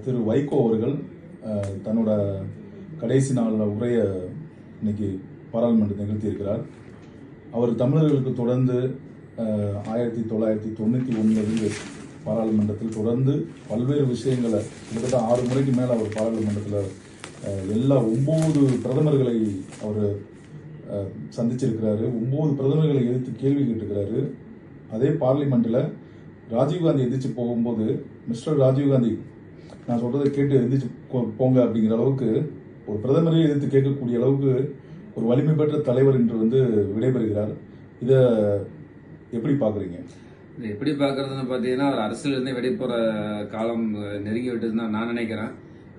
திரு வைகோ அவர்கள் தன்னோட கடைசி நாள் உரைய இன்னைக்கு பாராளுமன்றத்தில் நிகழ்த்தியிருக்கிறார். அவர் தமிழர்களுக்கு தொடர்ந்து 1999 பாராளுமன்றத்தில் தொடர்ந்து பல்வேறு விஷயங்களை கிட்டத்தட்ட 6 முறைக்கு மேலே அவர் பாராளுமன்றத்தில் எல்லா 9 பிரதமர்களை அவர் சந்திச்சிருக்கிறாரு. 9 பிரதமர்களை எதிர்த்து கேள்வி கேட்டிருக்கிறாரு. அதே பார்லிமெண்ட்டில் ராஜீவ்காந்தி எதிர்த்து போகும்போது, மிஸ்டர் ராஜீவ்காந்தி நான் சொல்றதை கேட்டு எதிர்த்து போங்க அப்படிங்கிற அளவுக்கு ஒரு பிரதமரை எதிர்த்து கேட்கக்கூடிய அளவுக்கு ஒரு வலிமை பெற்ற தலைவர் என்று விடைபெறுகிறார். இதை எப்படி பாக்குறீங்க? எப்படி பாக்குறதுன்னு பாத்தீங்கன்னா, அவர் அரசியலிருந்தே வெளியே போற காலம் நெருங்கி விட்டதுன்னு நான் நினைக்கிறேன்.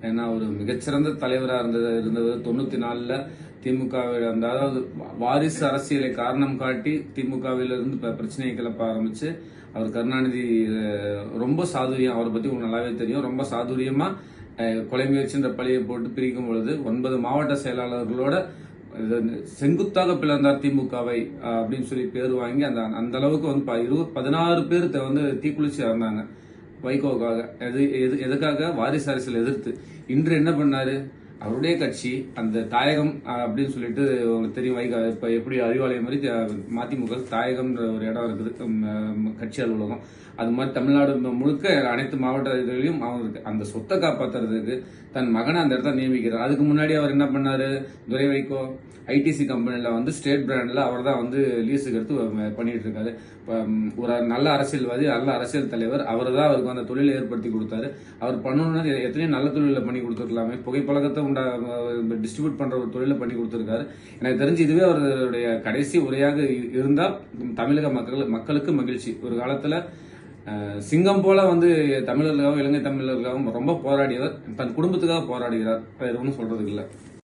ஏன்னா ஒரு மிகச்சிறந்த தலைவராக இருந்தவர் 94ல் திமுகவில் அதாவது வாரிசு அரசியலை காரணம் காட்டி திமுகவிலிருந்து பிரச்சனையை கிளப்ப ஆரம்பிச்சு அவர் கருணாநிதி ரொம்ப சாதுரியம், அவரை பத்தி உங்களுக்கு நல்லாவே தெரியும். ரொம்ப சாதுரியமா கொலை முயற்சின்ற பழியை போட்டு பிரிக்கும் பொழுது 9 மாவட்ட செயலாளர்களோட செங்குத்தாக பிளந்தார் திமுகவை அப்படின்னு சொல்லி பேர் வாங்கி அந்த அளவுக்கு 16 பேர் தீக்குளிச்சு இறந்தாங்க வைகோவுக்காக. எதுக்காக? வாரிசு அரசியல் எதிர்த்து. இன்று என்ன பண்ணாரு? அவருடைய கட்சி அந்த தாயகம் அப்படின்னு சொல்லிட்டு உங்களுக்கு தெரியும். இப்ப எப்படி அறிவாலயம் மாதிரி மதிமுக தாயகம்ன்ற ஒரு இடம் இருக்குது, கட்சி அலுவலகம். அது மாதிரி தமிழ்நாடு முழுக்க அனைத்து மாவட்ட இதுலையும் அவருக்கு அந்த சொத்தை காப்பாத்துறதுக்கு தன் மகனை அந்த இடத்த நியமிக்கிறார். அதுக்கு முன்னாடி அவர் என்ன பண்ணாரு? துரை வைகோ ஐடிசி கம்பெனில ஸ்டேட் பிராண்ட்ல அவர் தான் லீஸுக்கு எடுத்து பண்ணிட்டு இருக்காரு. ஒரு நல்ல அரசியல்வாதி, நல்ல அரசியல் தலைவர். அவர் தான் அவருக்கு அந்த தொழிலை ஏற்படுத்தி கொடுத்தாரு. அவர் பண்ணணும்னா எத்தனையோ நல்ல தொழில பண்ணி கொடுத்துருக்கலாமே. புகைப்பழக்கத்தை டிஸ்ட்ரிபியூட் பண்ற ஒரு தொழில பண்ணி கொடுத்திருக்காரு. எனக்கு தெரிஞ்சு இதுவே அவருடைய கடைசி உரையாக இருந்தால் தமிழக மக்களுக்கு மகிழ்ச்சி. ஒரு காலத்துல சிங்கம் போல தமிழர்களுக்காகவும் இலங்கை தமிழர்களுக்காகவும் ரொம்ப போராடியவர். தன் குடும்பத்துக்காக போராடுகிறார். வேற ஒன்றும் சொல்றதுக்கு இல்லை.